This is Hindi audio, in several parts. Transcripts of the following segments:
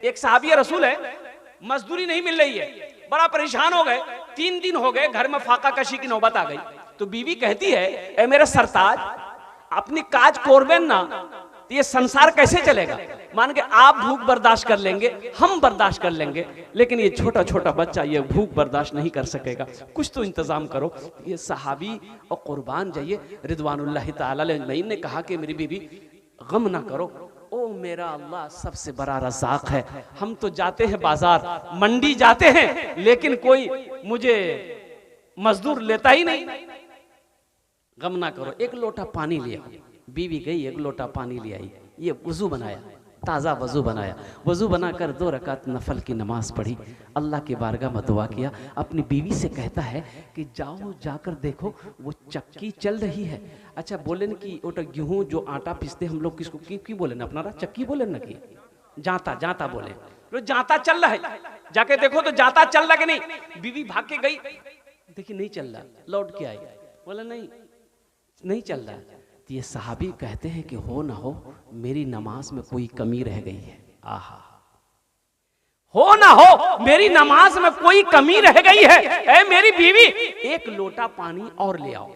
एक सहाबी रसूल है, मजदूरी नहीं मिल रही है, बड़ा परेशान हो गए। 3 दिन हो गए, घर में फाका कशी की नौबत आ गई। तो बीवी कहती है, ए मेरे सरताज, अपनी काज कोरबेन ना तो ये संसार कैसे चलेगा। मान के आप भूख बर्दाश्त कर लेंगे, हम बर्दाश्त कर लेंगे, लेकिन ये छोटा छोटा बच्चा ये भूख बर्दाश्त नहीं कर सकेगा, कुछ तो इंतजाम करो। ये सहाबी और कुर्बान जाइए रिदवानुल्लाह ताला अलैहि ने कहा कि मेरी बीवी गम ना करो, ओ मेरा अल्लाह सबसे बड़ा रज़ाक है। हम तो जाते हैं बाजार, मंडी जाते हैं, लेकिन कोई मुझे मजदूर लेता ही नहीं। गम ना करो, एक लोटा पानी लिया। बीवी गई, एक लोटा पानी ले आई, ये वजू बनाया, ताज़ा वजू बनाया। वजू बनाकर 2 रकात नफल की नमाज पढ़ी, अल्लाह की बारगाह में दुआ किया। अपनी बीवी से कहता है कि जाओ जाकर देखो वो चक्की चल रही है। अच्छा बोले न कि ओटा गेहूँ जो आटा पीसते हम लोग किसको क्यों बोले ना, अपना चक्की बोले ना कि जाता जाता बोले, तो जाता चल रहा है, जाके देखो तो जाता चल रहा कि नहीं। बीवी भाग के गई, देखी नहीं चल रहा, लौट के आई, बोला नहीं चल रहा। ये सहाबी कहते हैं कि हो ना हो मेरी नमाज में कोई कमी रह गई है। आहा, हो ना हो मेरी नमाज में कोई कमी रह गई है, ऐ मेरी बीवी एक लोटा पानी और ले आओ।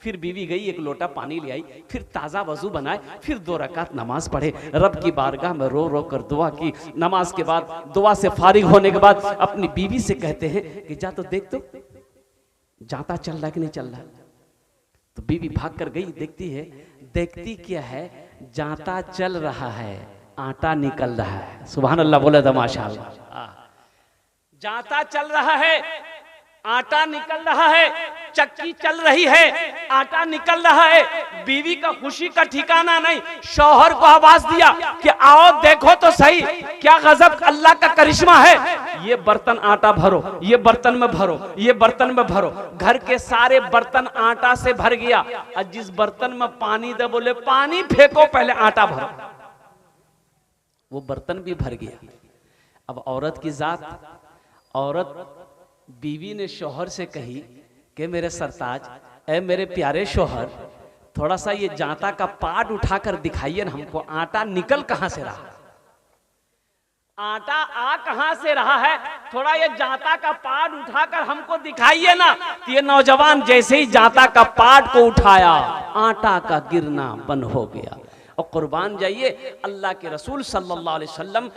फिर बीवी गई, एक लोटा पानी ले आई, फिर ताज़ा वजू बनाए, फिर 2 रकात नमाज पढ़े, रब की बारगाह में रो रो कर दुआ की। नमाज के बाद, दुआ से फारिग होने के बाद अपनी बीवी से कहते हैं कि जा तो देख तो जाता चल रहा कि नहीं चल रहा। तो बीवी भाग कर गई, देखती है, देखती क्या है, जाता चल रहा है, आटा निकल रहा है। सुभान अल्लाह बोले तो माशाअल्लाह। जाता चल रहा है, आटा निकल रहा है, चक्की चल रही है, आटा निकल रहा है। बीवी का खुशी का ठिकाना नहीं। शौहर को आवाज दिया कि आओ देखो तो सही, क्या गजब अल्लाह का करिश्मा है। ये बर्तन आटा भरो, ये बर्तन में भरो, ये बर्तन में भरो। घर के सारे बर्तन आटा से भर गया, और जिस बर्तन में पानी दे बोले पानी फेंको, पहले आटा भरो, वो बर्तन भी भर गया। अब औरत की जात, औरत बीवी ने शौहर से कही कि मेरे सरताज, ऐ मेरे प्यारे शौहर, थोड़ा सा ये जांता का पाट उठाकर दिखाइए ना हमको, आटा निकल कहां से रहा, आटा आ कहां से रहा है, थोड़ा ये जांता का पाट उठाकर हमको दिखाइए ना। तो ये नौजवान जैसे ही जांता का पाट को उठाया, आटा का गिरना बंद हो गया। और कुर्बान जाइए, अल्लाह के रसूल सल्लल्लाहु अलैहि वसल्लम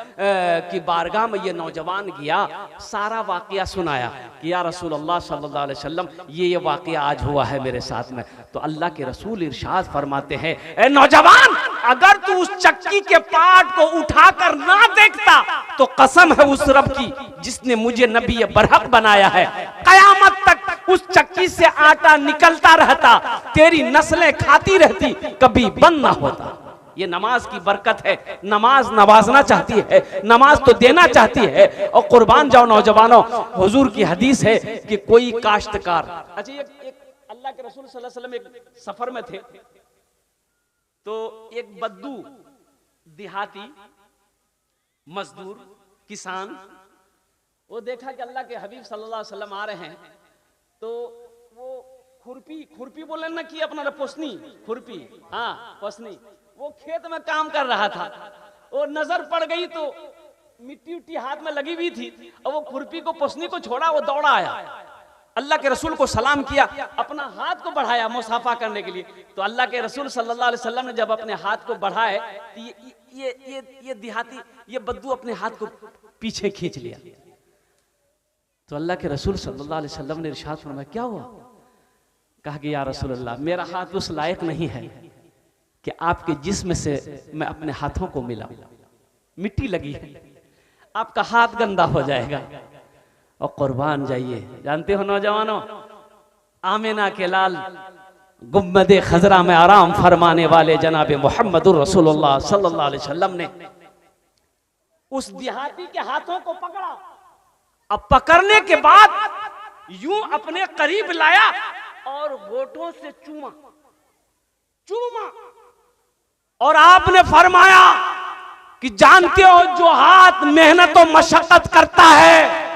की बारगाह में ये नौजवान गया, सारा वाकया सुनाया कि या रसूल अल्लाह सल्लल्लाहु अलैहि वसल्लम ये वाकया आज हुआ है मेरे साथ में। तो अल्लाह के रसूल इरशाद फरमाते हैं, ए नौजवान, अगर तू उस चक्की के पाट को उठाकर ना देखता तो कसम है उस रब की जिसने मुझे नबी बरहक बनाया है, कयामत तक उस चक्की से आटा निकलता रहता, तेरी नस्लें खाती रहती, कभी बंद ना होता। ये नमाज की बरकत है। नमाज नवाजना चाहती है, नमाज तो देना चाहती है। और कुर्बान जाओ नौजवानों, हुजूर की हदीस है कि कोई काश्तकार, अच्छा एक अल्लाह के रसूल सल्लल्लाहु अलैहि वसल्लम एक सफर में थे, तो एक बद्दू देहाती मजदूर किसान, वो देखा कि अल्लाह के हबीब सल्लल्लाहु अलैहि वसल्लम आ रहे हैं, तो वो खुरपी बोले ना कि अपना पोसनी खुरपी, हाँ पोसनी, वो खेत में काम कर रहा था। वो नजर पड़ गई तो मिट्टी उट्टी हाथ में लगी हुई थी, और वो खुरपी को पोसनी को छोड़ा, वो दौड़ा आया, अल्लाह के रसूल को सलाम किया, अपना हाथ को बढ़ाया मुसाफा करने के लिए। तो अल्लाह के रसूल सल्लल्लाहु अलैहि वसल्लम ने जब अपने हाथ को बढ़ाए, तो ये देहाती, ये बद्दू अपने हाथ को पीछे खींच लिया। तो अल्लाह के रसूल सल्लल्लाहु अलैहि वसल्लम ने इरशाद फरमाया, क्या हुआ? कहा कि या रसूल अल्लाह, मेरा हाथ उस लायक नहीं है कि आपके जिस्म से मैं अपने हाथों को मिलाऊं, मिट्टी लगी है, आपका हाथ गंदा हो जाएगा। और कुर्बान जाइए, जानते हो नौजवानों, आमिना के लाल गुम्बदे खजरा में आराम फरमाने वाले जनाब मुहम्मदुर रसूलुल्लाह सल्लल्लाहु अलैहि वसल्लम ने उस देहाती के हाथों को पकड़ा। अब पकड़ने के बाद यूं अपने करीब लाया और होठों से चूमा, और आपने फरमाया कि जानते हो जो हाथ मेहनत और मशक्कत करता है,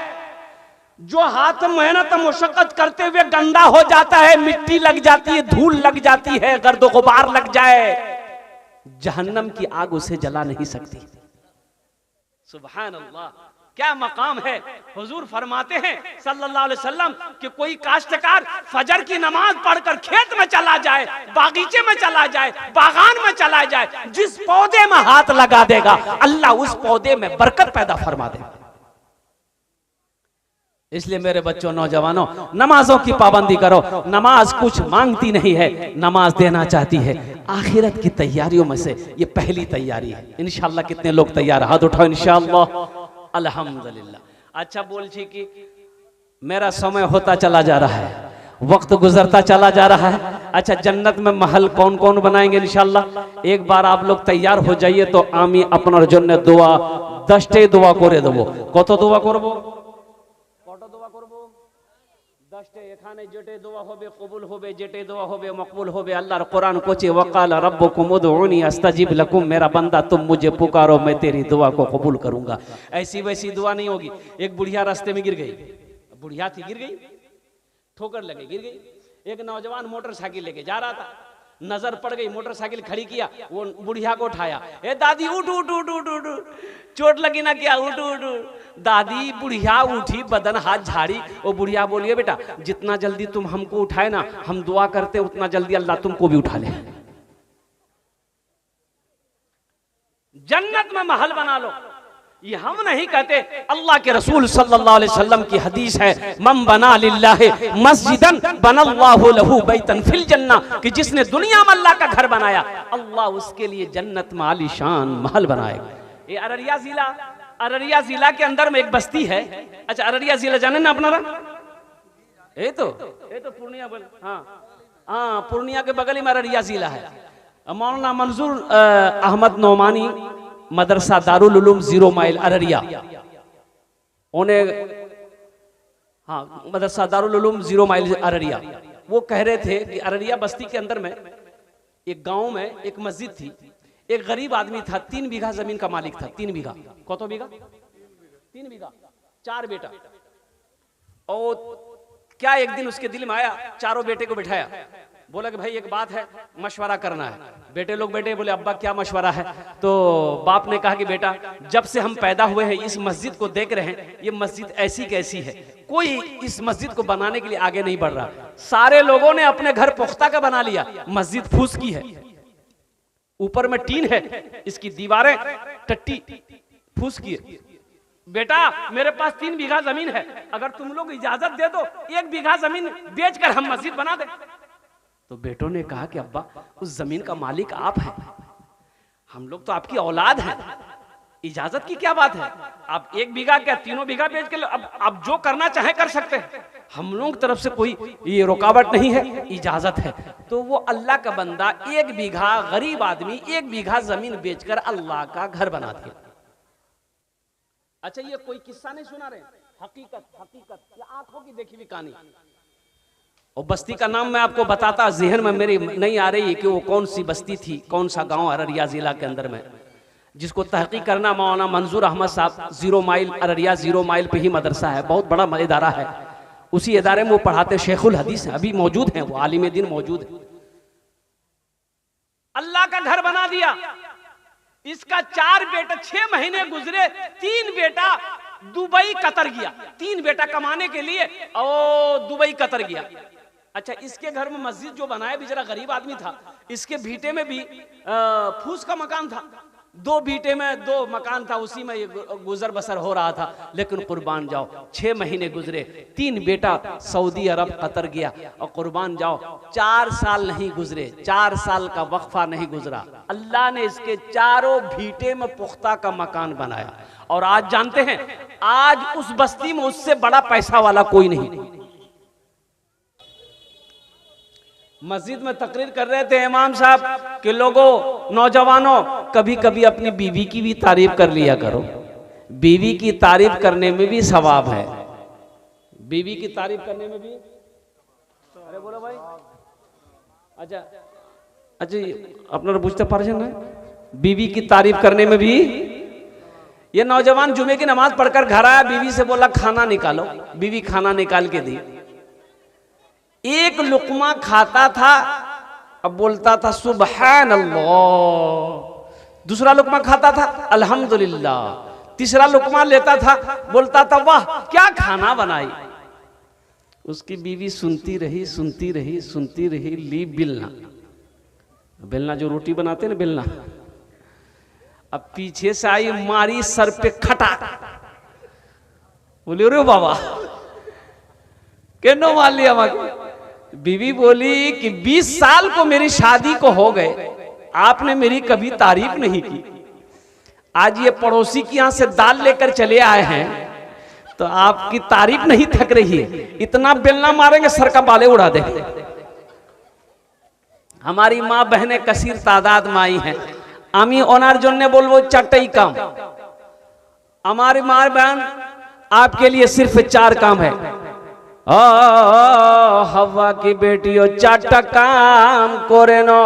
जो हाथ मेहनत और मशक्कत करते हुए गंदा हो जाता है, मिट्टी लग जाती है, धूल लग जाती है, गर्द गुबार लग जाए, जहन्नम की आग उसे जला नहीं सकती। सुभान अल्लाह, क्या मकाम है। हुजूर फरमाते हैं सल्लल्लाहु अलैहि वसल्लम कि कोई काश्तकार फजर की नमाज पढ़कर खेत में चला जाए, बागीचे में चला जाए, बागान में चला जाए, जिस पौधे में हाथ लगा देगा अल्लाह उस पौधे में बरकत पैदा फरमा देगा। इसलिए मेरे बच्चों, नौजवानों, नमाजों की पाबंदी करो। नमाज कुछ मांगती नहीं है, नमाज देना चाहती है। आखिरत की तैयारियों में से ये पहली तैयारी है। इंशाअल्लाह कितने लोग तैयार, हाथ उठाओ इंशाअल्लाह। अल्हम्दुलिल्लाह। अच्छा बोल छी कि मेरा समय होता चला जा रहा है, वक्त गुजरता चला जा रहा है। अच्छा, जन्नत में महल कौन कौन बनाएंगे इंशाअल्लाह। एक बार आप लोग तैयार हो जाइए तो आमी अपना जन्नत दुआ 10टे दुआ करे देबो। कत दुआ करबो? কত দোয়া করব? 10টে। এখানে যেটে দোয়া হবে কবুল হবে, যেটে দোয়া হবে মকবুল হবে। আল্লাহর কোরআন কোচে ওয়াকাল রব্বুকুম উদউনি আস্তাজিব লাকুম, मेरा बंदा तुम मुझे पुकारो मैं तेरी दुआ को कबूल करूंगा। ऐसी वैसी दुआ नहीं होगी। एक बुढ़िया रास्ते में गिर गई, बुढ़िया थी, गिर गई, ठोकर लगे, गिर गई। एक नौजवान मोटरसाइकिल लेके जा रहा था, नजर पड़ गई, मोटरसाइकिल खड़ी किया, वो बुढ़िया को उठाया, ए दादी उठ उठ उठ उठ उठ, चोट लगी ना, क्या उठ उठ। दादी बुढ़िया उठी, बदन हाथ झाड़ी। वो बुढ़िया बोलिए बेटा जितना जल्दी तुम हमको उठाए ना, हम दुआ करते उतना जल्दी अल्लाह तुमको भी उठा ले। जन्नत में महल बना लो, ये हम नहीं कहते, अल्लाह के रसूल सल्लल्लाहु अलैहि वसल्लम की हदीस है, मन बना लिल्लाहि मस्जिदन बनल्लाहु लहू बैतन फिल जन्ना, कि जिसने दुनिया में अल्लाह का घर बनाया अल्लाह उसके लिए जन्नत में आलीशान महल बनाएगा। ये अररिया जिला के अंदर में एक बस्ती है। अच्छा, अररिया जिला जाने ना अपना? ये तो पूर्णिया, हाँ पूर्णिया के बगल में अररिया जिला है। मौलाना मंजूर अहमद नौमानी मदरसा दारुल उलूम 0 माइल अररिया, उन्हें, हाँ मदरसा दारुल उलूम 0 माइल अररिया, वो कह रहे थे कि अररिया बस्ती के अंदर में एक गांव में एक मस्जिद थी। एक गरीब आदमी था, 3 बीघा जमीन का मालिक था। 3 बीघा, कतो बीघा? 3 बीघा, 4 बेटा। और क्या एक दिन उसके दिल में आया, चारों बेटे को बिठाया, बोला कि भाई एक बात है, मशवरा करना है। बेटे लोग बैठे, बोले अब्बा क्या मशवरा है? तो बाप ने कहा कि बेटा जब से हम पैदा हुए हैं इस मस्जिद को देख रहे हैं, ये मस्जिद ऐसी कैसी है, कोई इस मस्जिद को बनाने के लिए आगे नहीं बढ़ रहा। सारे लोगों ने अपने घर पुख्ता का बना लिया, मस्जिद फूस की है, ऊपर में टीन है, इसकी दीवारें टट्टी फूस की है। बेटा मेरे पास 3 बीघा जमीन है, अगर तुम लोग इजाजत दे दो 1 बीघा जमीन बेचकर हम मस्जिद बना दे। तो बेटों ने कहा कि अब्बा उस जमीन का मालिक आप हैं, हम लोग तो आपकी औलाद हैं, इजाजत की क्या बात है? आप 1 बीघा क्या 3 बीघा बेच के अब आप जो करना चाहे कर सकते हैं, हम लोग तरफ से कोई ये रुकावट नहीं है, इजाजत है। तो वो अल्लाह का बंदा 1 बीघा, गरीब आदमी 1 बीघा जमीन बेचकर अल्लाह का घर बना दिया। अच्छा, ये कोई किस्सा नहीं सुना रहे, हकीकत ये आंखों की देखी हुई कहानी। और बस्ती का नाम मैं आपको बताता, जहन में मेरी नहीं आ रही है कि वो कौन सी बस्ती थी, कौन सा गांव अररिया जिला के अंदर में, जिसको तहकीक करना मौलाना मंजूर अहमद साहब 0 माइल अररिया 0 माइल पे ही मदरसा है, बहुत बड़ा इदारा है। उसी इदारे में वो पढ़ाते शेखुल हदीस हैं, अभी मौजूद हैं, वो आलिम दिन मौजूद है। अल्लाह का घर बना दिया। इसका 4 बेटा, 6 महीने गुजरे, 3 बेटा दुबई कतर गया, 3 बेटा कमाने के लिए और दुबई कतर गया। अच्छा, इसके घर में मस्जिद जो बनाया, बेचारा गरीब आदमी था, इसके भीटे में भी फूस का मकान था, 2 भीटे में 2 मकान था, उसी में ये गुजर बसर हो रहा था। लेकिन कुर्बान जाओ 6 महीने गुजरे, 3 बेटा सऊदी अरब कतर गया, और कुर्बान जाओ 4 साल नहीं गुजरे, 4 साल का वक्फा नहीं गुजरा, अल्लाह ने इसके चारों भीटे में पुख्ता का मकान बनाया। और आज जानते हैं, आज उस बस्ती में उससे बड़ा पैसा वाला कोई नहीं। मस्जिद में तकरीर कर रहे थे इमाम साहब कि लोगों, नौजवानों, कभी कभी अपनी बीवी की भी तारीफ कर लिया करो, बीवी की तारीफ करने में भी सवाब है, बीवी की तारीफ करने में भी। अरे बोलो भाई, अच्छा अपना बुझते पारछेन ना, बीवी की तारीफ करने में भी। ये नौजवान जुमे की नमाज पढ़कर घर आया, बीवी से बोला खाना निकालो, बीवी खाना निकाल के दी, 1 लुकमा खाता था, अब बोलता था सुबहान अल्लाह, दूसरा लुकमा खाता था अल्हम्दुलिल्लाह, तीसरा लुकमा लेता था, बोलता था वाह क्या खाना बनाई। उसकी बीवी सुनती रही सुनती रही सुनती रही, ली बेलना, बेलना जो रोटी बनाते ना बेलना, अब पीछे से आई मारी सर पे खटा, बोली अरे बाबा केनो मार लिया माँ। बीवी बोली कि 20 साल को मेरी शादी को हो गए, आपने मेरी कभी तारीफ नहीं की, आज ये पड़ोसी की यहां से दाल लेकर चले आए हैं तो आपकी तारीफ नहीं थक रही है, इतना बेलना मारेंगे सर का बाले उड़ा देंगे। हमारी माँ बहने कसीर तादाद माई हैं, आमी ओनार जोन्ने बोलबो चारटाई काम, हमारी माँ बहन आपके लिए सिर्फ 4 काम है। ओ हवा की बेटियों 4टा काम करे नो,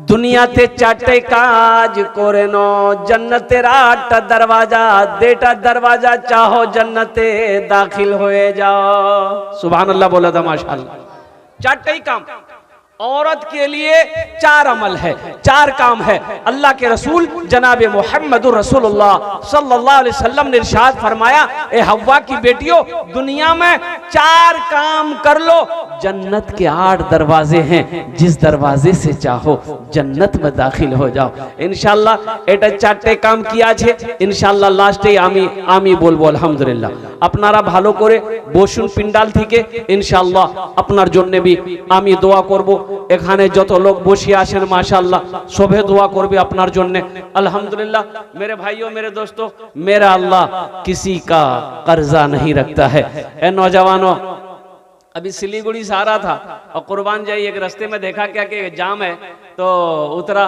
दुनियाते 4टे काज करे नो, जन्नतेर 8टा दरवाजा, देटा दरवाजा चाहो जन्नते दाखिल होए जाओ। सुभान अल्लाह बोला था माशाअल्लाह। 4टे काम औरत के लिए 4 अमल है, 4 काम है। अल्लाह के रसूल जनाब मोहम्मदुर रसूलुल्लाह सल्लल्लाहु अलैहि वसल्लम ने इरशाद फरमाया, ए हव्वा की बेटियों दुनिया में 4 काम कर लो, जन्नत के 8 दरवाजे हैं, जिस दरवाजे से चाहो जन्नत में दाखिल हो जाओ। इंशाल्लाह एटा 4टे काम किया छे, इंशाल्लाह लास्टे आमी आमी बोलबो আলহামদুলিল্লাহ। আপনারা ভালো করে বসুন পিন্ডাল থেকে, ইনশাআল্লাহ আপনার জন্য भी আমি দোয়া করব। এখানে যত লোক বসে আছেন মাশাআল্লাহ সবে দোয়া করবে আপনার জন্য। আলহামদুলিল্লাহ मेरे भाइयों मेरे दोस्तों, मेरा अल्लाह किसी का कर्जा नहीं रखता है। ए नौजवानों, अभी सिलीगुड़ी से आ रहा था और कुर्बान जाई एक रास्ते में देखा क्या कि जाम है, तो उतरा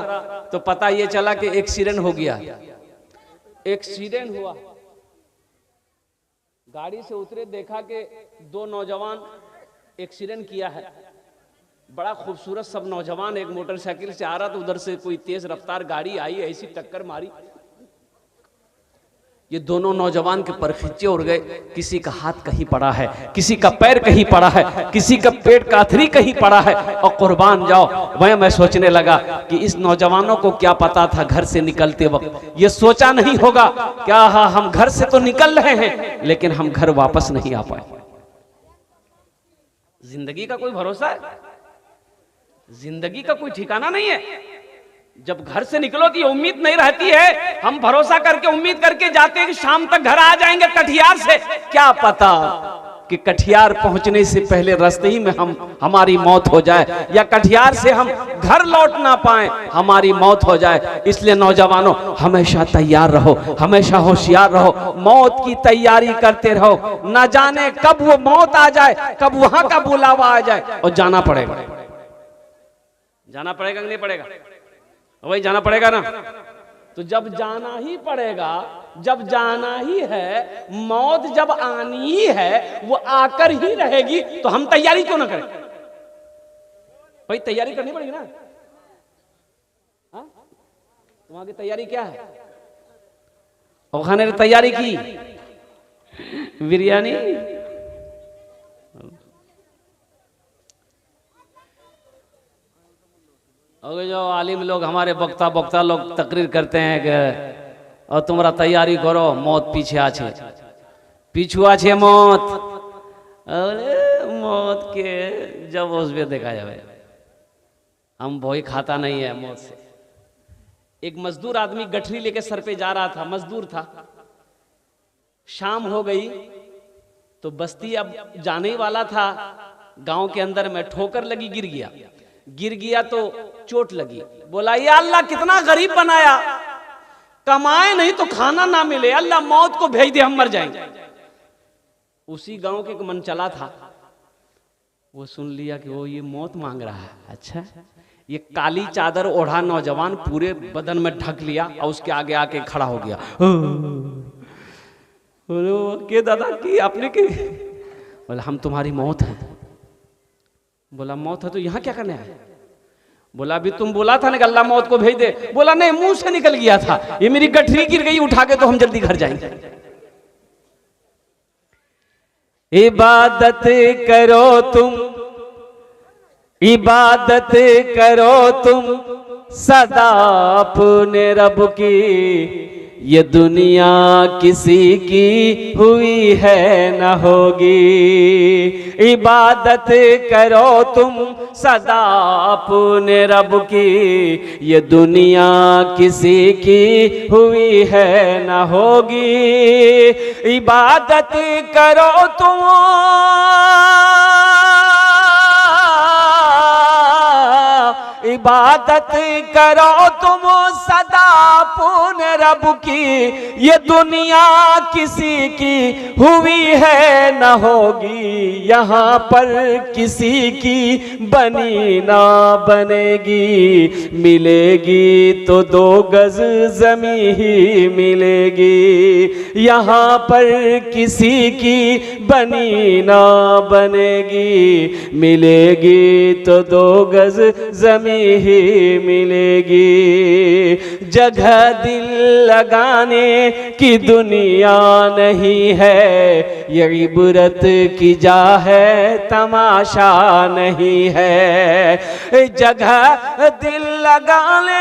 तो पता ये चला कि एक्सीडेंट हो गया। एक्सीडेंट हुआ, गाड़ी से उतरे देखा कि 2 नौजवान एक्सीडेंट किया है। बड़ा खूबसूरत सब नौजवान, एक मोटरसाइकिल से आ रहा था, उधर से कोई तेज रफ्तार गाड़ी आई, ऐसी टक्कर मारी, ये दोनों नौजवान के पर खिंचे उड़ गए। किसी का हाथ कहीं पड़ा है, किसी का पैर कहीं पड़ा है, किसी का पेट का अथरी कहीं पड़ा है। और कुर्बान जाओ, मैं सोचने लगा कि इस नौजवानों को क्या पता था घर से निकलते वक्त, ये सोचा नहीं होगा क्या हाँ हम घर से तो निकल रहे हैं लेकिन हम घर वापस नहीं आ पाए। जिंदगी का कोई भरोसा है, जिंदगी का कोई ठिकाना नहीं है। जब घर से निकलो तो ये उम्मीद नहीं रहती है, हम भरोसा करके उम्मीद करके जाते हैं कि शाम तक घर आ जाएंगे कटिहार से, क्या पता कि कटिहार पहुंचने से पहले रास्ते ही में हमारी मौत हो जाए, या कटिहार से हम घर लौट ना पाए, हमारी मौत हो जाए। इसलिए नौजवानों हमेशा तैयार रहो, हमेशा होशियार रहो, मौत की तैयारी करते रहो। ना जाने कब वो मौत आ जाए, कब वहां का बुलावा आ जाए, और जाना पड़ेगा। जाना पड़ेगा कि नहीं पड़ेगा? वही जाना पड़ेगा ना। तो जब जाना ही पड़ेगा, जब जाना ही है, मौत जब आनी ही है, वो आकर ही रहेगी, तो हम तैयारी क्यों ना करें? भाई तैयारी करनी पड़ेगी ना। हाँ, वहां की तैयारी क्या है? और खाने की तैयारी की बिरयानी, और जो आलिम लोग हमारे वक्ता लोग तकरीर करते हैं कि और तुम्हारा तैयारी करो, मौत पीछे आछे, पीछू आछे मौत। अरे मौत के जब उसमें देखा जाए, हम भोई खाता नहीं है मौत से। एक मजदूर आदमी गठरी लेके सर पे जा रहा था, मजदूर था, शाम हो गई तो बस्ती अब जाने ही वाला था, गांव के अंदर में ठोकर लगी, गिर गया तो चोट लगी। बोला या अल्लाह कितना गरीब बनाया, कमाए नहीं तो खाना ना मिले, अल्लाह मौत को भेज दे, हम मर जाएंगे। उसी गांव के मन चला था, वो सुन लिया कि वो ये मौत मांग रहा है। अच्छा, ये काली चादर ओढ़ा नौजवान पूरे बदन में ढक लिया और उसके आगे आके खड़ा हो गया। के दादा की आपने की? बोला हम तुम्हारी मौत है। बोला मौत है तो यहाँ क्या करने आए? बोला अभी तुम बोला था ना कि अल्लाह मौत को भेज दे। बोला नहीं, मुंह से निकल गया था, ये मेरी गठरी गिर गई, उठा के तो हम जल्दी घर जाएंगे। इबादत करो तुम, इबादत करो तुम सदा अपने रब की, ये दुनिया किसी की हुई है न होगी। इबादत करो तुम सदा अपने रब की, ये दुनिया किसी की हुई है न होगी। इबादत करो तुम इबादत करो तुम सदा अपने रब की, ये दुनिया किसी की हुई है न होगी। यहाँ पर किसी की बनी ना बनेगी, मिलेगी तो 2 गज ज़मीं ही मिलेगी। यहाँ पर किसी की बनी ना बनेगी, मिलेगी तो 2 गज ज़मीं ही मिलेगी। जगह दिल लगाने की दुनिया नहीं है, ये इबरत की जा है तमाशा नहीं है। जगह दिल लगाने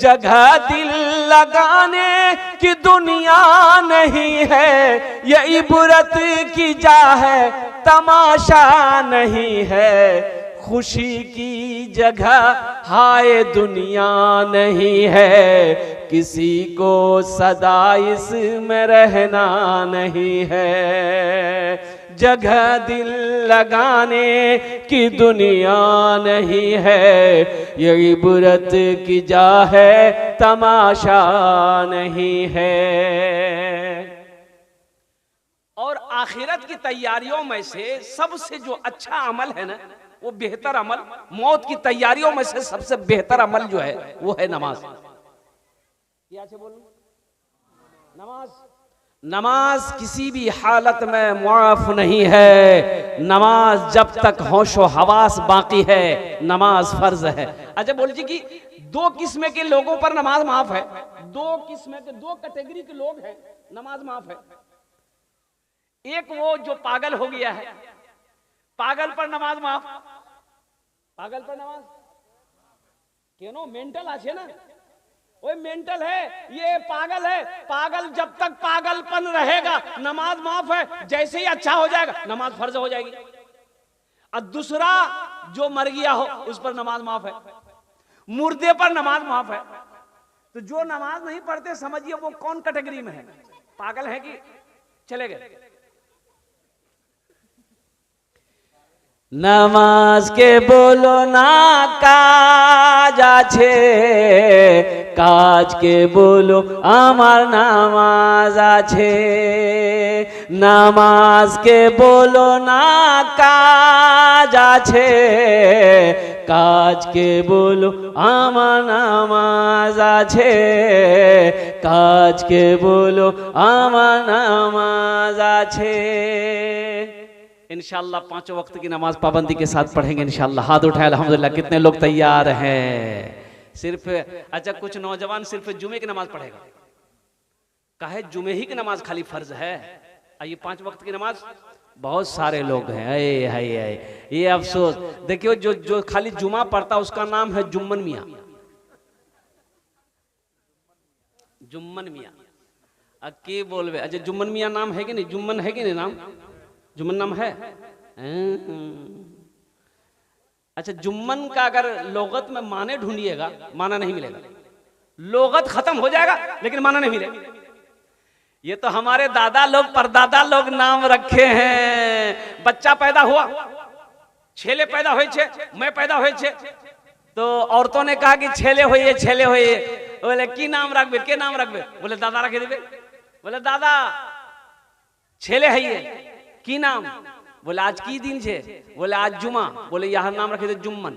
जगह दिल लगाने की दुनिया नहीं है, ये इबरत की जा है तमाशा नहीं है। खुशी की जगह हाय दुनिया नहीं है, किसी को सदा इसमें रहना नहीं है। जगह दिल लगाने की दुनिया नहीं है, ये इबरत की जा है तमाशा नहीं है। और आखिरत की तैयारियों में से सबसे जो अच्छा अमल है ना, वो बेहतर अमल, मौत की तैयारियों में से सबसे बेहतर अमल जो है वो है नमाज। क्या बोलूं? नमाज। नमाज किसी भी हालत में मुआफ नहीं है। नमाज जब तक होशो हवास बाकी है, नमाज फर्ज है। अच्छा बोल जी कि 2 किस्म के लोगों पर नमाज माफ है। 2 किस्म के 2 कैटेगरी के लोग हैं, नमाज माफ है। एक वो जो पागल हो गया है, पागल पर नमाज माफ। पागल पर नमाज क्यों? मेंटल आछे ना, वो मेंटल है, ये पागल है। पागल जब तक पागलपन रहेगा नमाज माफ है, जैसे ही अच्छा हो जाएगा नमाज फर्ज हो जाएगी। और दूसरा जो मर गया हो उस पर नमाज माफ है, मुर्दे पर नमाज माफ है। तो जो नमाज नहीं पढ़ते समझिए वो कौन कैटेगरी में है, पागल है कि चले गए। नमाज के बोलो ना काज आछे, काज के बोलो आमार नामाज आछे। नमाज के बोलो ना काज आछे, काज के बोलो आमार नामाज आछे। काज के बोलो आमार नामाज आछे। इंशाअल्लाह 5 वक्त की नमाज पाबंदी के साथ पढ़ेंगे इंशाअल्लाह। हाथ उठाए अल्हम्दुलिल्लाह। कितने लोग तैयार हैं? सिर्फ अच्छा कुछ नौजवान सिर्फ जुमे की नमाज पढ़ेगा, काहे जुमे ही की नमाज खाली फर्ज है, ये 5 वक्त की नमाज बहुत सारे लोग हैं। अये हाय हाय, ये अफसोस। देखियो जो खाली जुमा पढ़ता उसका नाम है जुम्मन मियाँ। जुम्मन मियाँ के बोलवे। अच्छा जुम्मन मियाँ नाम है कि नहीं? जुम्मन है कि नहीं नाम? जुम्मन नाम है। अच्छा जुम्मन का अगर लोगत में माने ढूंढिएगा माना नहीं मिलेगा, लोगत खत्म हो जाएगा लेकिन माना नहीं मिलेगा। ये तो हमारे दादा लोग परदादा लोग नाम रखे हैं। बच्चा पैदा हुआ, छेले पैदा हुए छे, मैं पैदा हुए छे, तो औरतों ने कहा कि छेले होइए छेले होइए। बोले की नाम रखबे, के नाम रखबे? बोले दादा रखे देबे। बोले दादा छेले है ये की नाम? बोले आज की दिन छे? बोले आज जुमा। बोले यहाँ नाम रखे थे जुम्मन।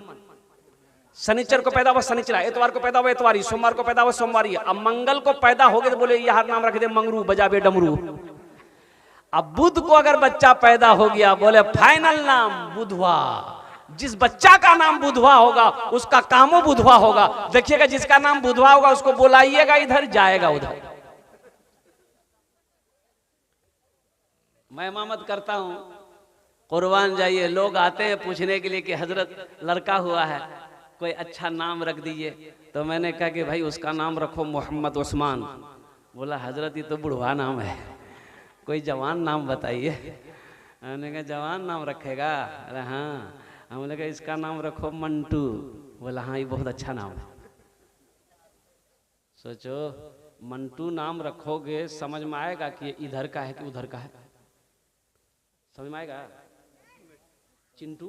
शनिचर को पैदा हुआ शनिचरा, एतवार को पैदा हुआ एतवारी, सोमवार को पैदा हुआ सोमवारी, अब मंगल को पैदा हो गए तो बोले यहाँ नाम रखे थे मंगरू, बजाबे डमरू। अब बुध को अगर बच्चा पैदा हो गया बोले फाइनल नाम बुधवा। जिस बच्चा का नाम बुधवा होगा उसका कामो बुधवा होगा। देखिएगा जिसका नाम बुधवा होगा उसको बुलाइएगा इधर, जाएगा उधर। मैं इमामत करता हूं, कुर्बान जाइए, लोग आते हैं पूछने के लिए कि हजरत लड़का हुआ है, कोई अच्छा नाम रख दीजिए। तो मैंने कहा कि भाई उसका नाम रखो मोहम्मद उस्मान। बोला हजरत ये तो बुढ़वा नाम है, कोई जवान नाम बताइए। मैंने कहा जवान नाम रखेगा? अरे हाँ। हमने कहा इसका नाम रखो मंटू। बोला हाँ ये बहुत अच्छा नाम है। सोचो मंटू नाम रखोगे, समझ में आएगा कि ये इधर का है कि उधर का है? समझ में आएगा? चिंटू,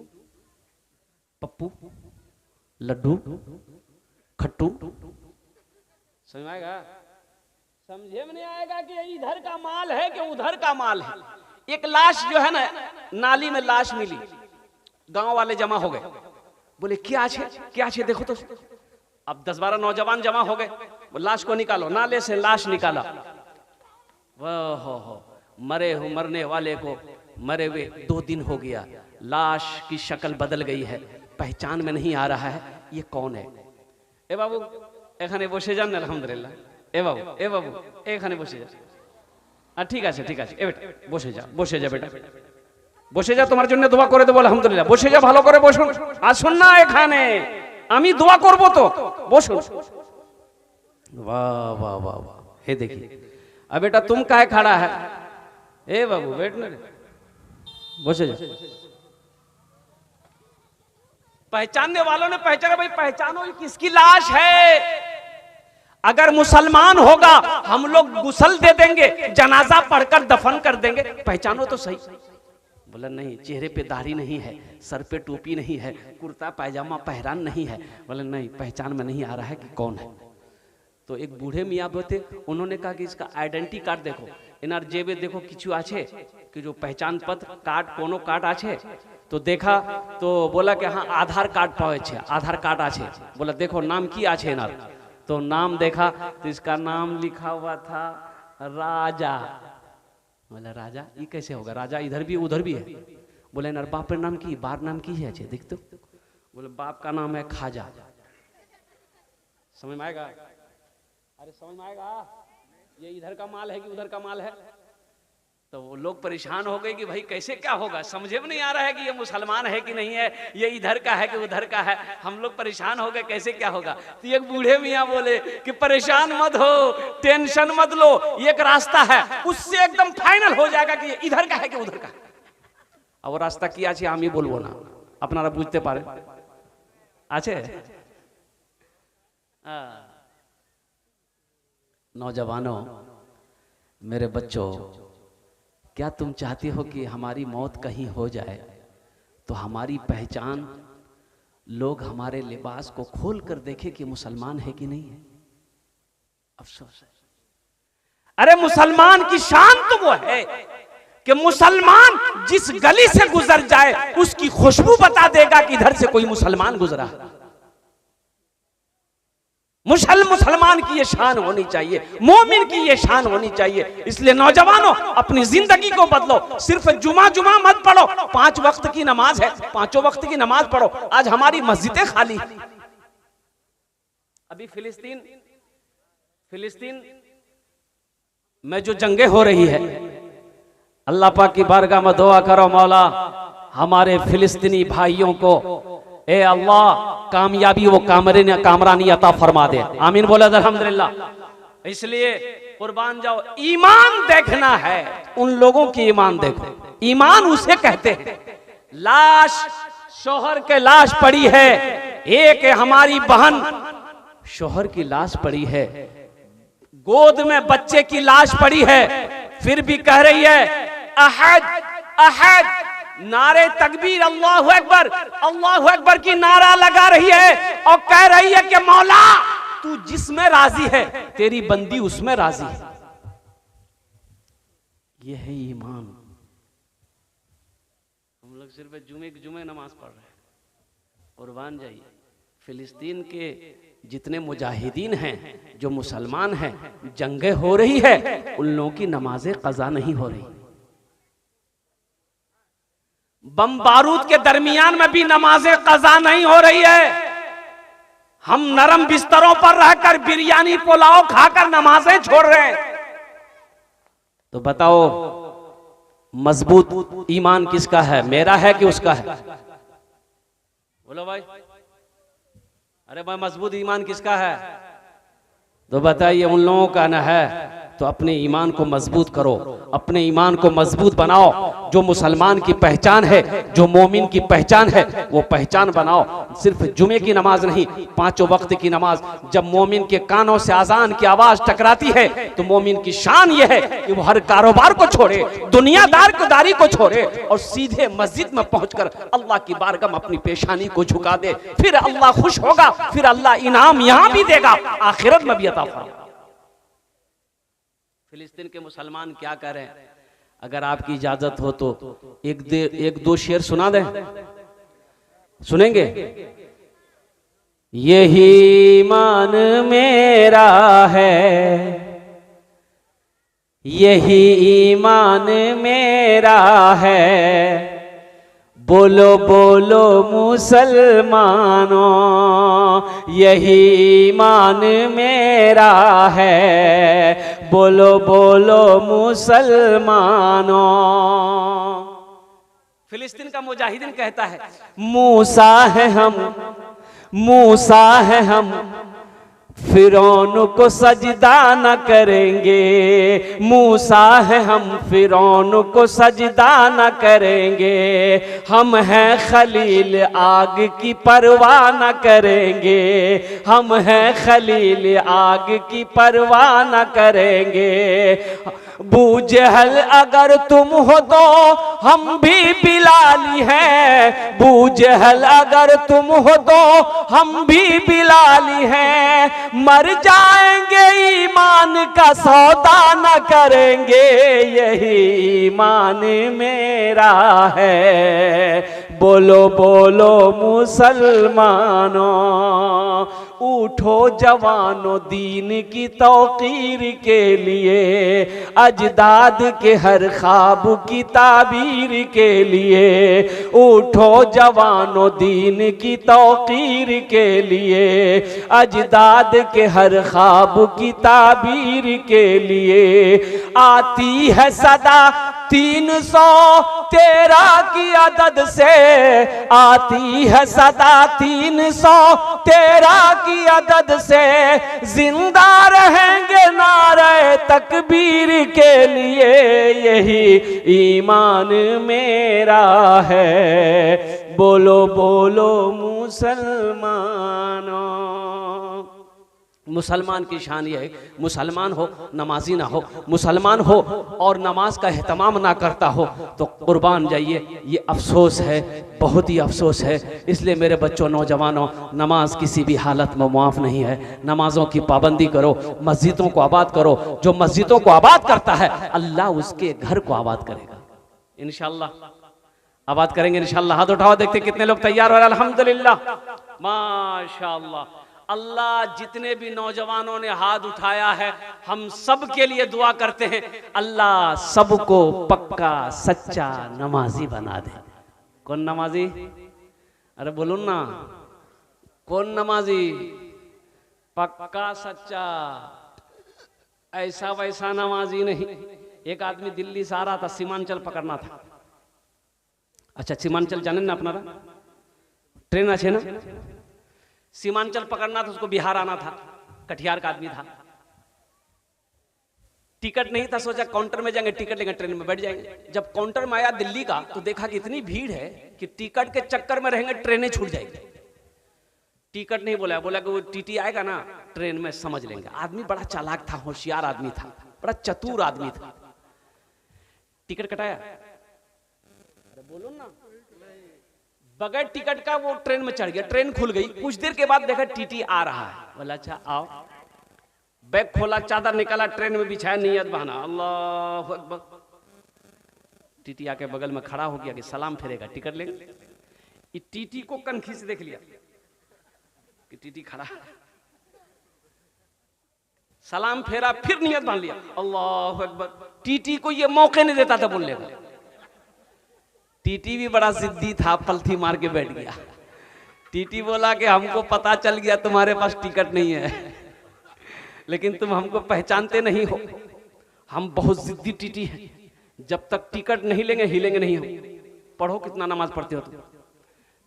पप्पू, लड्डू, खट्टू, समझ में आएगा? समझे में नहीं आएगा कि ये इधर का माल है कि उधर का माल है। एक लाश जो है ना, नाली में लाश मिली, गांव वाले जमा हो गए, बोले क्या छे क्या छे देखो तो। अब 10-12 नौजवान जमा हो गए, वो लाश को निकालो। नाले से लाश निकाला, वो हो मरने वाले को मरे हुए 2 दिन हो गया, लाश की शक्ल बदल गई है, पहचान में नहीं आ रहा है ये कौन है। ए बाबू एखाने बसे जान আলহামদুলিল্লাহ। ए बाबू एखाने बसे जा। ठीक আছে ঠিক আছে, এ বেটা বসে যা বেটা, বসে যা, তোমার জন্য দোয়া করে দেব আলহামদুলিল্লাহ। বসে যা, ভালো করে বসুন, আসুন না এখানে, আমি দোয়া করব তো, বসুন। वाह वाह वाह वाह, हे देखिए। अब बेटा तुम काहे खड़ा है? ए बाबू बैठने रे, बसे जा। पहचानने वालों ने पहचाना, भाई पहचानो ये किसकी लाश है। अगर मुसलमान होगा हम लोग गुस्ल दे देंगे, जनाजा पढ़कर दफन कर देंगे, पहचानो तो सही। बोला नहीं, चेहरे पे दाढ़ी नहीं है, सर पे टोपी नहीं है, कुर्ता पायजामा पहरान नहीं है। बोले नहीं, पहचान में नहीं आ रहा है कि कौन है। तो एक बूढ़े मियाँ थे, उन्होंने कहा कि इसका आइडेंटिटी कार्ड देखो, इनार जेबे देखो किचु आछे कि जो पहचान पत्र कार्ड कोनो कार्ड आछे। तो देखा तो बोला कि हाँ आधार कार्ड पावे छे, आधार कार्ड आछे। बोला देखो नाम की आछे इनार। तो नाम देखा तो इसका नाम लिखा हुआ था राजा। बोला राजा ये कैसे होगा, राजा इधर भी उधर भी है। बोले इनार बाप पर नाम की, बार नाम की है अच्छे देख तो। बोले बाप का नाम है खाजा। समझ में आएगा? अरे समझ में आएगा ये इधर का माल है कि उधर का माल है। तो वो लोग परेशान हो गए कि भाई कैसे क्या होगा, समझे में नहीं आ रहा है कि ये मुसलमान है कि नहीं है, ये इधर का है कि उधर का है। हम लोग परेशान हो गए कैसे क्या होगा। तो एक बूढ़े मियाँ बोले कि परेशान मत हो, टेंशन मत लो, ये एक रास्ता है, उससे एकदम फाइनल हो जाएगा कि ये इधर का है कि उधर का। अब वो रास्ता किया छे आमी बोलबो ना, अपनारा बुझते पारे आछे। नौजवानों, मेरे बच्चों, क्या तुम चाहते हो कि हमारी मौत कहीं हो जाए तो हमारी पहचान लोग हमारे लिबास को खोल कर देखे कि मुसलमान है कि नहीं है? अफसोस है। अरे मुसलमान की शान तो वो है कि मुसलमान जिस गली से गुजर जाए उसकी खुशबू बता देगा कि इधर से कोई मुसलमान गुजरा। मुसलमान की ये शान होनी चाहिए, मोमिन की ये शान होनी चाहिए। इसलिए नौजवानों अपनी जिंदगी को बदलो। सिर्फ जुमा मत पढ़ो, 5 वक्त की नमाज है, 5 वक्त की नमाज पढ़ो। आज हमारी मस्जिदें खाली। अभी फिलिस्तीन में जो जंगें हो रही है, अल्लाह पाक की बारगाह में दुआ करो, मौला हमारे फिलिस्तीनी भाइयों को ए अल्लाह कामयाबी वो कामरानी अता फरमा दे। आमीन बोले अल्हम्दुलिल्लाह। इसलिए कुर्बान जाओ, ईमान देखना है, उन लोगों की ईमान देखो। ईमान उसे कहते हैं। लाश, शोहर के लाश पड़ी है, एक हमारी बहन शोहर की लाश पड़ी है, गोद में बच्चे की लाश पड़ी है, फिर भी कह रही है अहद अहद, नारे तकबीर, अल्लाहु अकबर की नारा लगा रही है और कह रही है कि मौला तू जिसमें राजी है तेरी बंदी उसमें राजी है। ये है ईमान। हम लोग सिर्फ जुमे नमाज पढ़ रहे हैं। कुर्बान जाइए, फिलिस्तीन के जितने मुजाहिदीन हैं, जो मुसलमान हैं, जंगें हो रही है, उन लोगों की नमाजें कज़ा नहीं हो रही। बम बारूद के दरमियान में भी नमाजें कज़ा नहीं हो रही है। हम नरम बिस्तरों पर रहकर बिरयानी पुलाव खाकर नमाजें छोड़ रहे हैं। तो बताओ मजबूत ईमान किसका है, मेरा है कि उसका है? बोलो भाई, अरे भाई मजबूत ईमान किसका है? तो बताइए उन लोगों का न है। तो अपने ईमान को मजबूत करो, अपने ईमान को मजबूत बनाओ। जो मुसलमान की पहचान है, जो मोमिन की पहचान है, वो पहचान बनाओ। सिर्फ जुमे की नमाज नहीं, पांचों वक्त की नमाज। जब मोमिन के कानों से अजान की आवाज टकराती है तो मोमिन की शान यह है कि वो हर कारोबार को छोड़े, दुनियादारी को छोड़े और सीधे मस्जिद में पहुंचकर अल्लाह की बारगाह में अपनी पेशानी को झुका दे। फिर अल्लाह खुश होगा, फिर अल्लाह इनाम यहां भी देगा, आखिरत में भी अता फरमाएगा। फिलिस्तीन के मुसलमान क्या कर रहे हैं? अगर आपकी इजाजत हो तो एक दो शेर सुना दें, सुनेंगे? यही ईमान मेरा है, यही ईमान मेरा है, बोलो बोलो मुसलमानों, यही ईमान मेरा है, बोलो बोलो मुसलमानों। फिलिस्तीन का मुजाहिदीन कहता है मूसा है हम, मूसा है हम, फिरौन को सजदा न करेंगे। मूसा है हम, फिरौन को सजदा न करेंगे। हम हैं खलील, आग की परवाह न करेंगे। हम हैं खलील, आग की परवाह न करेंगे। बूजहल अगर तुम हो तो हम भी बिलाली हैं। बूजहल अगर तुम हो तो हम भी बिलाली हैं। मर जाएंगे ईमान का सौदा न करेंगे, यही ईमान मेरा है, बोलो बोलो मुसलमानों। उठो जवानों दीन की तौकीर के लिए, अजदाद के हर ख्वाब की ताबीर के लिए। उठो जवानों दीन की तौकीर के लिए, अजदाद के हर ख्वाब की ताबीर के लिए। आती है सदा 313 की अदद से, आती है सदा 313 की अदद से। जिंदा रहेंगे नारे तकबीर के लिए, यही ईमान मेरा है, बोलो बोलो मुसलमानों। मुसलमान की शान यह है, मुसलमान हो नमाजी ना हो, मुसलमान हो और नमाज का एहतमाम ना करता हो तो कुर्बान जाइए। ये अफसोस है, बहुत ही अफसोस है। इसलिए मेरे बच्चों, नौजवानों, नमाज किसी भी हालत में मुआफ नहीं है। नमाजों की पाबंदी करो, मस्जिदों को आबाद करो। जो मस्जिदों को आबाद करता है अल्लाह उसके घर को आबाद करेगा इंशाअल्लाह। आबाद करेंगे इंशाअल्लाह। हाथ उठाओ, देखते कितने लोग तैयार हो रहे हैं। अल्हम्दुलिल्लाह, माशाअल्लाह। अल्लाह जितने भी नौजवानों ने हाथ उठाया है हम सब के लिए दुआ करते हैं, अल्लाह सबको पक्का सच्चा नमाजी बना दे। कौन नमाजी? अरे बोलो ना, कौन नमाजी? पक्का सच्चा, ऐसा वैसा नमाजी नहीं। एक आदमी दिल्ली से आ रहा था, सीमांचल पकड़ना था। अच्छा, सीमांचल जाने ना अपना ट्रेन अच्छे ना, सीमांचल पकड़ना था, उसको बिहार आना था। कटिहार का आदमी था, टिकट नहीं था। सोचा काउंटर में जाएंगे, टिकट लेंगे, ट्रेन में बैठ जाएंगे। जब काउंटर में आया दिल्ली का तो देखा कि इतनी भीड़ है कि टिकट के चक्कर में रहेंगे, ट्रेनें छूट जाएगी। टिकट नहीं बोला, बोला कि वो टीटी आएगा ना ट्रेन में समझ लेंगे। आदमी बड़ा चालाक था, होशियार आदमी था, बड़ा चतुर आदमी था। टिकट कटाया, बोलो ना, बगैर टिकट का वो ट्रेन में चढ़ गया। ट्रेन खुल गई, कुछ देर के बाद देखा टीटी आ रहा है। बोला अच्छा आओ। बैग खोला, चादर निकाला, ट्रेन में बिछाया, नियत बहाना, अल्लाह अकबर। टीटी आके बगल में खड़ा हो गया कि सलाम फेरेगा, टिकट लेंगे। टीटी को कनखी से देख लिया कि टीटी खड़ा, सलाम फेरा, फिर नियत बांध लिया, अल्लाह अकबर। टीटी को ये मौके नहीं देता था बोलने का। टीटी भी बड़ा जिद्दी था, पलथी मार के बैठ गया। टीटी बोला कि हमको पता चल गया तुम्हारे पास टिकट नहीं है, लेकिन तुम हमको पहचानते नहीं हो। हम बहुत जिद्दी टीटी हैं, जब तक टिकट नहीं लेंगे हिलेंगे नहीं हो। पढ़ो कितना नमाज पढ़ते हो तुम।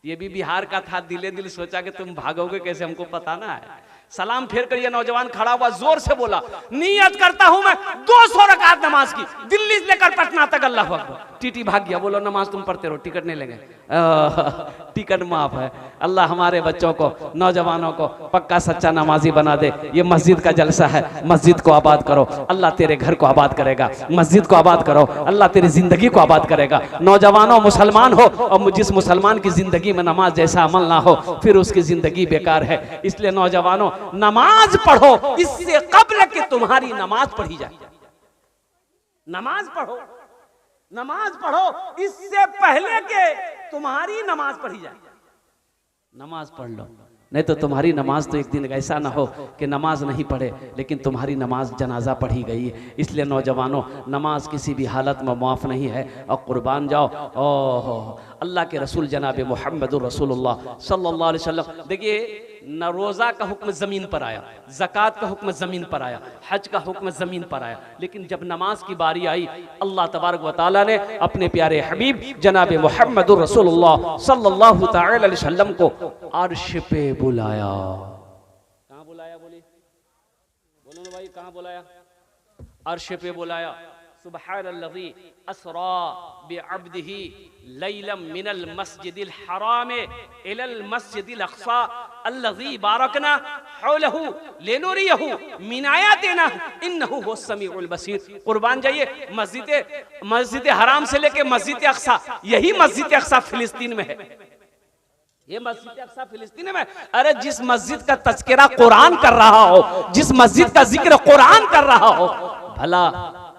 ये भी बिहार का था, दिले दिल सोचा कि तुम भागोगे कैसे, हमको पता ना है। सलाम फेर कर ये नौजवान खड़ा हुआ, जोर से बोला, नियत करता हूं मैं 200 रकात नमाज की, दिल्ली से लेकर पटना तक। अल्लाह अकबर। टीटी भाग गया। बोलो नमाज तुम पढ़ते रहो, टिकट नहीं लेंगे। टिकट माफ है। अल्लाह हमारे बच्चों को, नौजवानों को पक्का सच्चा नमाजी बना दे। ये मस्जिद का जलसा है, मस्जिद को आबाद करो, अल्लाह तेरे घर को आबाद करेगा। मस्जिद को आबाद करो, अल्लाह तेरी जिंदगी को आबाद करेगा। नौजवानों मुसलमान हो, और जिस मुसलमान की जिंदगी में नमाज जैसा अमल ना हो, फिर उसकी जिंदगी बेकार है। इसलिए नौजवानों नमाज पढ़ो, इससे कब्ल कि तुम्हारी नमाज पढ़ी जाए। नमाज पढ़ो, नमाज पढ़ो इससे पहले के तुम्हारी नमाज पढ़ी जाए। नमाज पढ़ लो, नहीं तो तुम्हारी नमाज तो एक दिन ऐसा ना हो कि नमाज नहीं पढ़े लेकिन तुम्हारी नमाज जनाजा पढ़ी गई। इसलिए नौजवानों, नमाज किसी भी हालत में माफ़ नहीं है और कुर्बान जाओ। ओह अल्लाह के रसूल जनाब मुहम्मदुर रसूलुल्लाह सल्लल्लाहु अलैहि वसल्लम, देखिए न रोज़ा का हुक्म ज़मीन पर आया, ज़कात का हुक्म ज़मीन पर आया, हज का हुक्म ज़मीन पर आया, लेकिन जब नमाज की बारी आई अल्लाह तबारक व तआला ने अपने प्यारे हबीब जनाब मुहम्मदुर रसूलुल्लाह सल्लल्लाहु तआला अलैहि वसल्लम को अर्श पे बुलाया। कहाँ बुलाया? बोलो ना भाई, कहाँ बुलाया? अर्श पे बुलाया। सुब्हानल्लज़ी अस्रा बिअब्दिही लैलम मिनल मस्जिदिल हराम इलल मस्जिदिल अक़सा अल्लज़ी बारकना हौलहु लिनुरियहु मिन आयातिना इन्नहु हुवस समीउल बसीर। कुर्बान जाइए, मस्जिद हराम से लेके मस्जिद अक़सा, यही मस्जिद अक़सा फिलिस्तीन में है। ये मस्जिद अक़सा फिलिस्तीन में। अरे जिस मस्जिद का तज़किरा कुरान कर रहा हो, जिस मस्जिद का जिक्र कुरान कर रहा हो, भला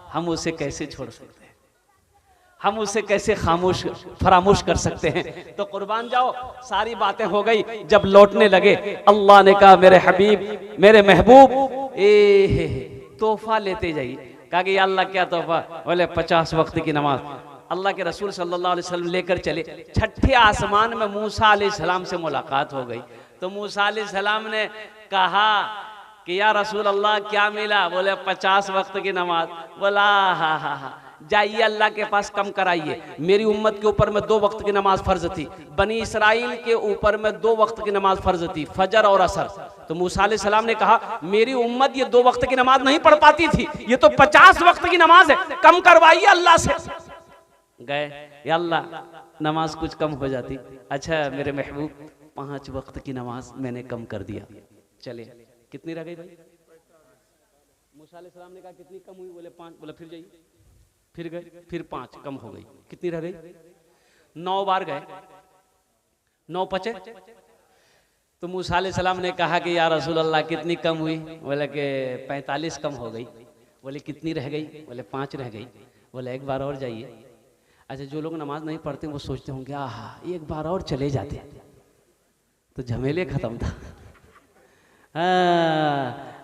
हम उसे कैसे छोड़ सकते हैं? हम उसे कैसे फरामोश कर सकते हैं? तो कुर्बान जाओ, सारी बातें हो गई। जब लौटने लगे अल्लाह ने कहा मेरे हबीब, मेरे महबूब, तोहफा लेते जाइए। कहा कि अल्लाह क्या तोहफा? बोले 50 वक्त की नमाज। अल्लाह के रसूल सल्लल्लाहु अलैहि वसल्लम लेकर चले। छठे आसमान में मूसा अलैहिस्सलाम से मुलाकात हो गई। तो मूसा अलैहिस्सलाम ने कहा कि या रसूल अल्लाह क्या मिला? बोले 50 वक्त की नमाज। बोला हा, जाइए अल्लाह के पास कम कराइए। मेरी उम्मत के ऊपर में 2 वक्त की नमाज फर्ज थी, बनी इसराइल के ऊपर में 2 वक्त की नमाज फर्ज थी, फजर और असर। तो मूसा अलैहिस्सलाम ने कहा मेरी उम्मत ये 2 वक्त की नमाज नहीं पढ़ पाती थी, ये तो 50 वक्त की नमाज है, कम करवाइए अल्लाह से। गए, या अल्लाह नमाज कुछ कम हो जाती। अच्छा मेरे महबूब 5 वक्त की नमाज मैंने कम कर दिया। चले, कितनी रह गई भाई? मूसा अलैहिस्सलाम ने कहा कितनी कम हुई? बोले 5। बोला फिर जाइए, फिर गए, फिर 5 कम हो गई। कितनी रह गई? 9 बार गए, 9 पचे। तो मूसा अलैहिस्सलाम ने कहा कि या रसूल अल्लाह कितनी कम हुई? बोले कि 45 कम हो गई। बोले कितनी रह गई? बोले 5 रह गई। बोले एक बार और जाइए। अच्छा, जो लोग नमाज नहीं पढ़ते वो सोचते होंगे आहा एक बार और चले जाते तो झमेले खत्म था।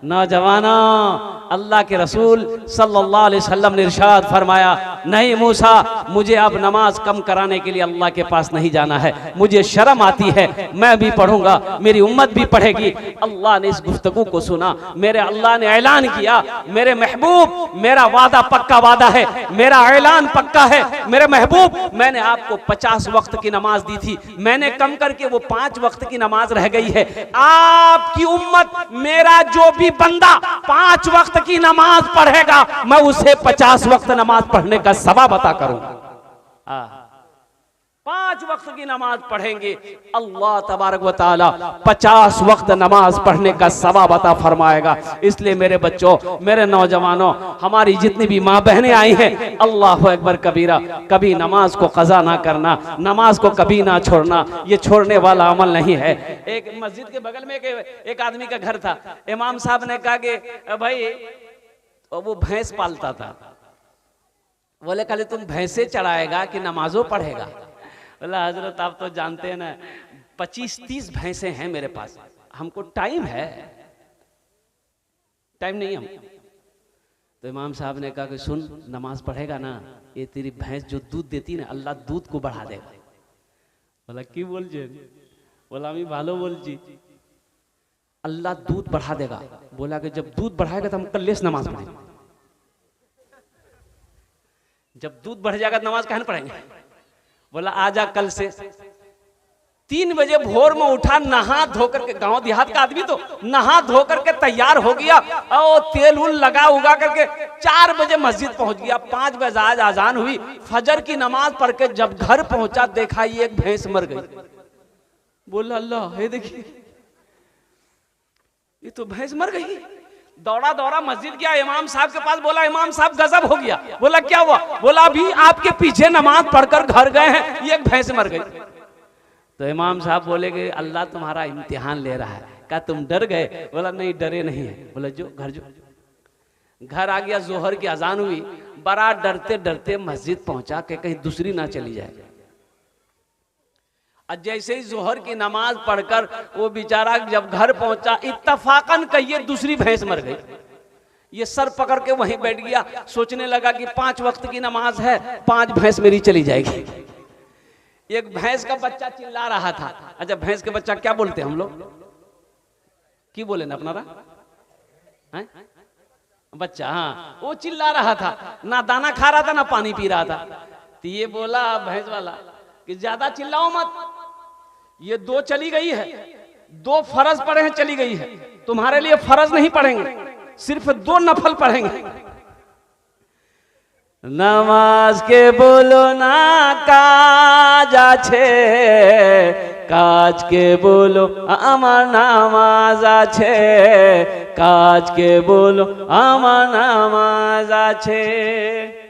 नौजवानों, अल्लाह के रसूल सल्लल्लाहु अलैहि वसल्लम ने इरशाद फरमाया, नहीं मूसा, मुझे अब नमाज कम कराने के लिए अल्लाह के पास नहीं जाना है। मुझे शर्म आती है, मैं भी पढ़ूंगा, मेरी उम्मत भी पढ़ेगी। अल्लाह ने इस गुफ्तगू को सुना। मेरे अल्लाह ने ऐलान किया, मेरे महबूब मेरा वादा पक्का वादा है, मेरा ऐलान पक्का है। मेरे महबूब, मैंने आपको 50 वक्त की नमाज दी थी, मैंने कम करके वो 5 वक्त की नमाज रह गई है। आपकी उम्मत, मेरा जो भी बंदा 5 वक्त की नमाज पढ़ेगा, मैं उसे 50 वक्त नमाज पढ़ने का सवाब अता करूंगा। 5 वक्त की नमाज पढ़ेंगे, अल्लाह तबारक व तआला 50 वक्त नमाज पढ़ने का सवाब अता फरमाएगा। इसलिए मेरे बच्चों, मेरे नौजवानों, हमारी जितनी भी माँ बहनें आई हैं, अल्लाह अकबर कबीरा, कभी नमाज को कज़ा ना करना, नमाज को कभी ना छोड़ना, ये छोड़ने वाला अमल नहीं है। एक मस्जिद के बगल में एक आदमी का घर था। इमाम साहब ने कहा कि भाई, वो भैंस पालता था। बोले खाली तुम भैंसे चढ़ाएगा कि नमाजों पढ़ेगा? बोला हजरत आप तो जानते हैं ना, 25-30 भैंसे हैं मेरे पास, हमको टाइम है, टाइम नहीं हम। तो इमाम साहब ने कहा कि सुन, नमाज पढ़ेगा ना, ये तेरी भैंस जो दूध देती ना, अल्लाह दूध को बढ़ा देगा। बोला की बोल जे? बोला আমি ভালো বলছি, अल्लाह दूध बढ़ा देगा। बोला कि जब दूध बढ़ाएगा तो हम कल लेस नमाज पढ़ेंगे। जब दूध बढ़ जाएगा तो नमाज कहाँ पढ़ेंगे? बोला आजा कल से। 3 बजे भोर में उठा, नहा धो करके, गांव देहात का आदमी तो नहा धो करके तैयार हो गया और तेल उल लगा उगा करके 4 बजे मस्जिद पहुंच गया। 5 बजे आज आजान हुई, फजर की नमाज पढ़ के जब घर पहुंचा देखा ये एक भैंस मर गई। बोला अल्लाह, ये देखिए ये तो भैंस मर गई। दौड़ा दौड़ा मस्जिद गया, इमाम साहब के पास, बोला इमाम साहब गजब हो गया। बोला क्या हुआ? बोला अभी आपके पीछे नमाज पढ़कर घर गए हैं, ये एक भैंस मर गई। तो इमाम साहब बोले कि अल्लाह तुम्हारा इम्तिहान ले रहा है। क्या तुम डर गए? बोला नहीं डरे नहीं है। बोला जो घर जो। घर आ गया, जोहर की अजान हुई, बड़ा डरते डरते मस्जिद पहुंचा के कहीं दूसरी ना चली जाए। और जैसे ही जोहर की नमाज पढ़कर वो बेचारा जब घर पहुंचा, इत्तफाकन कहिए दूसरी भैंस मर गई। ये सर पकड़ के वहीं बैठ गया, सोचने लगा कि 5 वक्त की नमाज है, 5 भैंस मेरी चली जाएगी। एक भैंस का बच्चा चिल्ला रहा था। अच्छा, भैंस के बच्चा क्या बोलते हैं हम लोग? की बोले ना अपना बच्चा, हाँ, वो चिल्ला रहा था, ना दाना खा रहा था ना पानी पी रहा था। तो ये बोला भैंस वाला कि ज्यादा चिल्लाओ मत, ये 2 चली गई है, 2 फर्ज पढ़े हैं चली गई है, तुम्हारे लिए फर्ज नहीं पढ़ेंगे, सिर्फ 2 नफल पढ़ेंगे। नमाज के बोलो ना काज आछे, काज के बोलो आमार नामाज आछे, काज के बोलो आमार नामाज आछे।